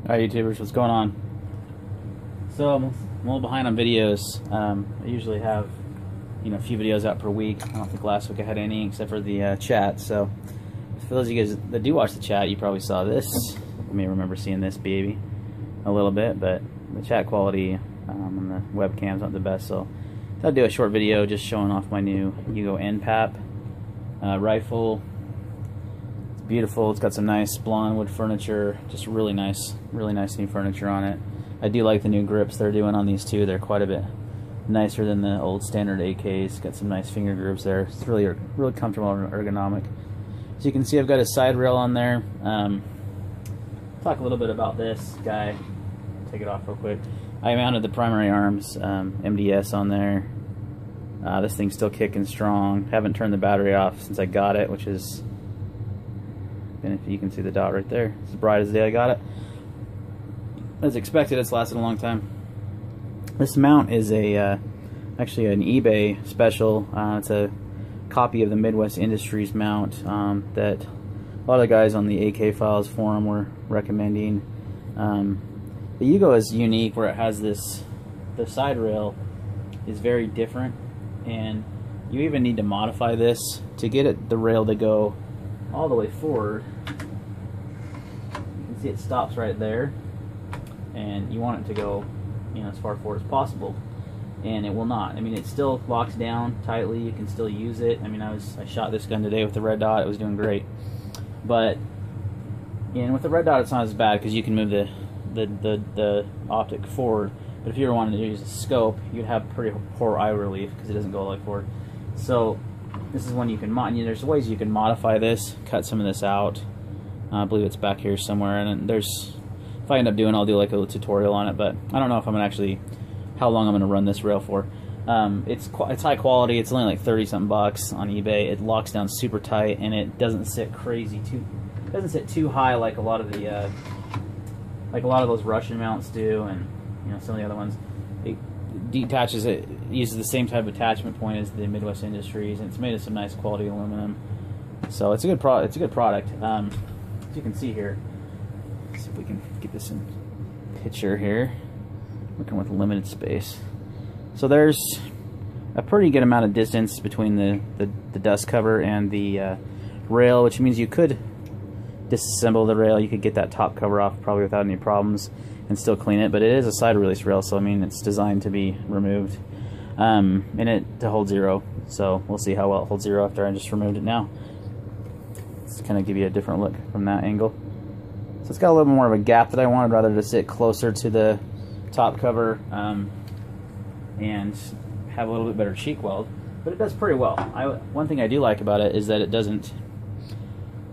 Alright, YouTubers, what's going on? So I'm a little behind on videos. I usually have, a few videos out per week. I don't think last week I had any except for the chat. So for those of you guys that do watch the chat, you probably saw this. You may remember seeing this baby a little bit, but the chat quality on the webcam's not the best. So I'll do a short video just showing off my new Yugo NPAP rifle. Beautiful. It's got some nice blonde wood furniture, just really nice new furniture on it. I do like the new grips they're doing on these too. They're quite a bit nicer than the old standard AKs. Got some nice finger grooves there. It's really comfortable and ergonomic. As you can see, I've got a side rail on there. Talk a little bit about this guy. Take it off real quick. I mounted the primary arms MDS on there. This thing's still kicking strong. Haven't turned the battery off since I got it, which is, and if you can see the dot right there, it's as bright as the day I got it. As expected, it's lasted a long time. This mount is actually an eBay special. It's a copy of the Midwest Industries mount that a lot of the guys on the AK Files forum were recommending. The Yugo is unique where it has this, the side rail is very different, and you even need to modify this to get the rail to go all the way forward. You can see it stops right there, and you want it to go, as far forward as possible, and it will not. I mean, it still locks down tightly. You can still use it. I mean, I shot this gun today with the red dot. It was doing great, but with the red dot, it's not as bad because you can move the optic forward. But if you were wanting to use a scope, you'd have pretty poor eye relief because it doesn't go like forward. So this is one you can there's ways you can modify this, cut some of this out. I believe it's back here somewhere, and there's, if I end up doing, I'll do like a little tutorial on it, but I don't know if I'm gonna actually, how long I'm gonna run this rail for. It's high quality. It's only like 30-something bucks on eBay. It locks down super tight, and it doesn't sit too high like a lot of the those Russian mounts do, and some of the other ones. It detaches. It uses the same type of attachment point as the Midwest Industries, and it's made of some nice quality aluminum. So it's a good product. It's a good product. As you can see here, let's see if we can get this in picture here. Working with limited space. So there's a pretty good amount of distance between the dust cover and the rail, which means you could disassemble the rail. You could get that top cover off probably without any problems and still clean it, but it is a side release rail, so I mean it's designed to be removed and it to hold zero. So we'll see how well it holds zero after I just removed it now. Let's kind of give you a different look from that angle. So it's got a little bit more of a gap that I wanted, rather to sit closer to the top cover and have a little bit better cheek weld, but it does pretty well. One thing I do like about it is that it doesn't,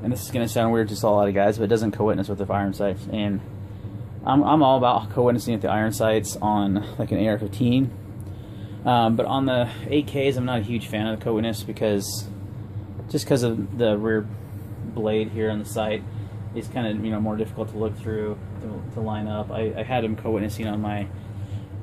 and this is going to sound weird to a lot of guys, but it doesn't co-witness with the iron sights. And I'm all about co-witnessing with the iron sights on like an AR-15. But on the AKs, I'm not a huge fan of the co-witness because of the rear blade here on the sight. It's kind of more difficult to look through, to line up. I had them co-witnessing on my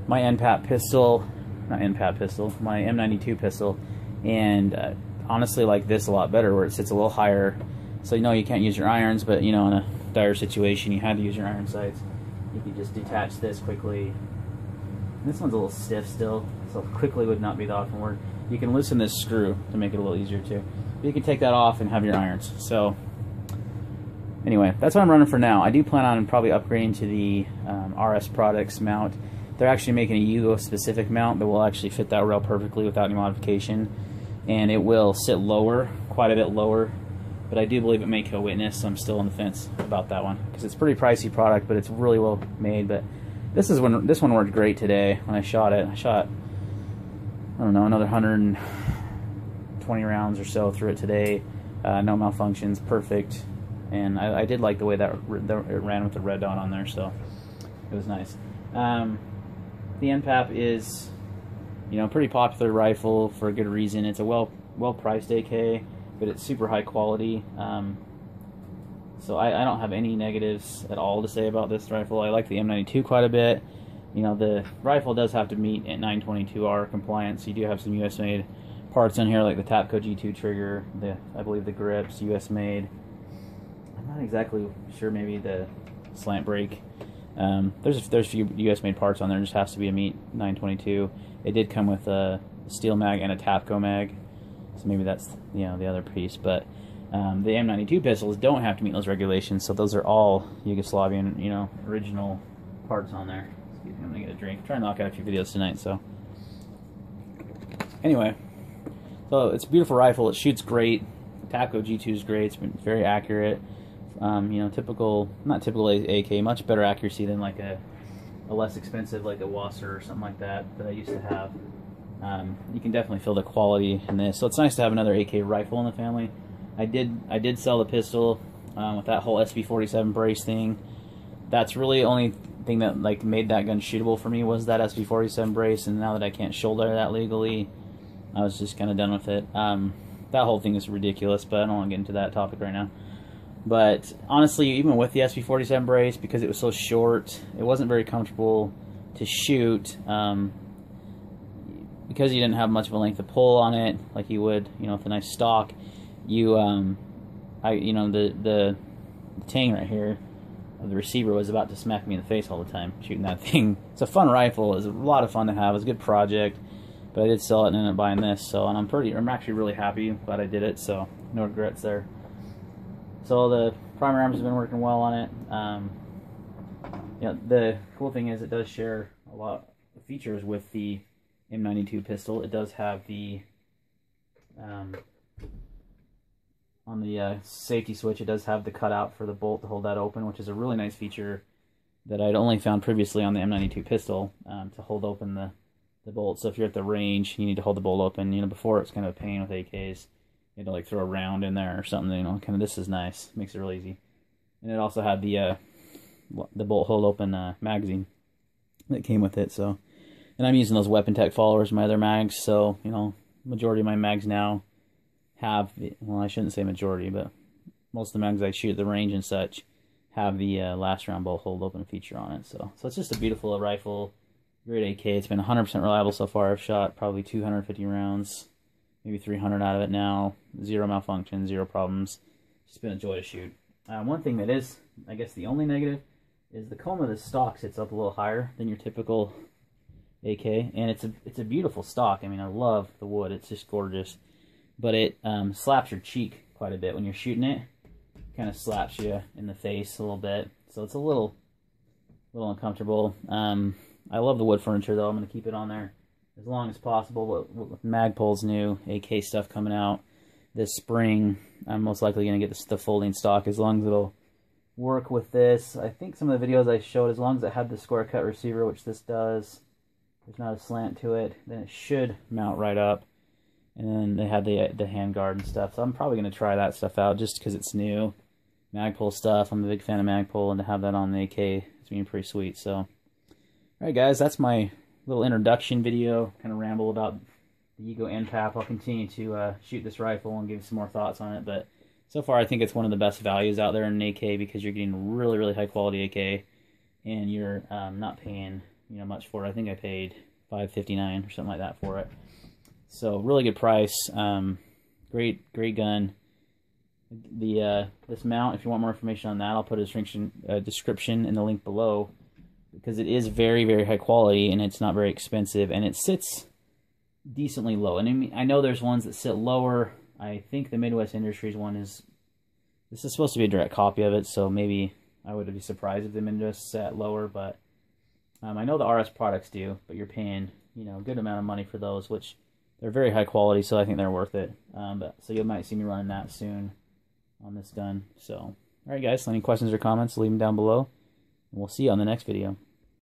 NPAP pistol, not NPAP pistol, my M92 pistol, and honestly like this a lot better, where it sits a little higher. So you can't use your irons, but in a dire situation you had to use your iron sights. You could just detach this quickly. And this one's a little stiff still, so quickly would not be the optimal word. You can loosen this screw to make it a little easier too. But you can take that off and have your irons. So anyway, that's what I'm running for now. I do plan on probably upgrading to the RS Products mount. They're actually making a Yugo specific mount that will actually fit that rail perfectly without any modification, and it will sit lower, quite a bit lower. But I do believe it may co-witness, so I'm still on the fence about that one because it's a pretty pricey product, but it's really well made. But this one worked great today when I shot it. I shot, I don't know, another 120 rounds or so through it today. No malfunctions, perfect. And I did like the way that it ran with the red dot on there, so it was nice. The NPAP is, a pretty popular rifle for a good reason. It's a well-priced AK, but it's super high quality. So I don't have any negatives at all to say about this rifle. I like the M92 quite a bit. The rifle does have to meet at 922R compliance. You do have some US-made parts in here, like the Tapco G2 trigger, I believe the grips, US-made. I'm not exactly sure, maybe the slant brake There's a few US made parts on there. It just has to be a meat 922. It did come with a steel mag and a Tapco mag, so maybe that's, you know, the other piece. But the M92 pistols don't have to meet those regulations, so those are all Yugoslavian, you know, original parts on there. Excuse me, I'm gonna get a drink. I'm trying to knock out a few videos tonight, so anyway. So it's a beautiful rifle. It shoots great. The Tapco G2 is great. It's been very accurate. You know, not typical AK, much better accuracy than like a less expensive like a Wasser or something like that I used to have. You can definitely feel the quality in this. So it's nice to have another AK rifle in the family. I did sell the pistol with that whole SB47 brace thing. That's really the only thing that like made that gun shootable for me, was that SB47 brace. And now that I can't shoulder that legally, I was just kind of done with it. That whole thing is ridiculous, but I don't want to get into that topic right now. But honestly, even with the SB47 brace, because it was so short, it wasn't very comfortable to shoot. Because you didn't have much of a length of pull on it, like you would, you know, with a nice stock. You know, the tang right here of the receiver was about to smack me in the face all the time shooting that thing. It's a fun rifle. It was a lot of fun to have. It was a good project. But I did sell it and ended up buying this, so, and I'm actually really happy, glad I did it, so no regrets there. So the primer arms have been working well on it. Yeah, the cool thing is it does share a lot of features with the M92 pistol. It does have the on the safety switch, it does have the cutout for the bolt to hold that open, which is a really nice feature that I'd only found previously on the M92 pistol, to hold open the bolt. So if you're at the range, you need to hold the bolt open. You know, before it's kind of a pain with AKs. You had to like throw a round in there or something. You know, kind of, this is nice. Makes it real easy. And it also had the bolt hold open magazine that came with it. So, and I'm using those Weapon Tech followers, my other mags. So, you know, majority of my mags now have the, well, I shouldn't say majority, but most of the mags I shoot at the range and such have the last round bolt hold open feature on it. So it's just a beautiful rifle. Great AK. It's been 100% reliable so far. I've shot probably 250 rounds, maybe 300 out of it now. Zero malfunction, zero problems. It's been a joy to shoot. One thing that is, I guess, the only negative is the comb of the stock sits up a little higher than your typical AK, and it's a beautiful stock. I mean, I love the wood. It's just gorgeous, but it slaps your cheek quite a bit when you're shooting it. Kind of slaps you in the face a little bit, so it's a little uncomfortable. I love the wood furniture, though. I'm going to keep it on there as long as possible. With Magpul's new AK stuff coming out this spring, I'm most likely going to get the folding stock, as long as it'll work with this. I think some of the videos I showed, as long as it had the square cut receiver, which this does, there's not a slant to it, then it should mount right up. And then they had the hand guard and stuff, so I'm probably going to try that stuff out just because it's new. Magpul stuff, I'm a big fan of Magpul, and to have that on the AK, it's been pretty sweet. So, alright guys, that's my little introduction video, kind of ramble about the Yugo NPAP. I'll continue to shoot this rifle and give some more thoughts on it, but so far I think it's one of the best values out there in an AK, because you're getting really, really high quality AK, and you're not paying, you know, much for it. I think I paid $5.59 or something like that for it. So really good price. Great gun. This mount, if you want more information on that, I'll put a description in the link below, because it is very, very high quality, and it's not very expensive, and it sits decently low. And I know there's ones that sit lower. I think the Midwest Industries one this is supposed to be a direct copy of it, so maybe I would be surprised if the Midwest sat lower, but I know the RS products do, but you're paying, you know, a good amount of money for those, which they're very high quality, so I think they're worth it. So you might see me running that soon on this gun. So, alright guys, any questions or comments, leave them down below, and we'll see you on the next video.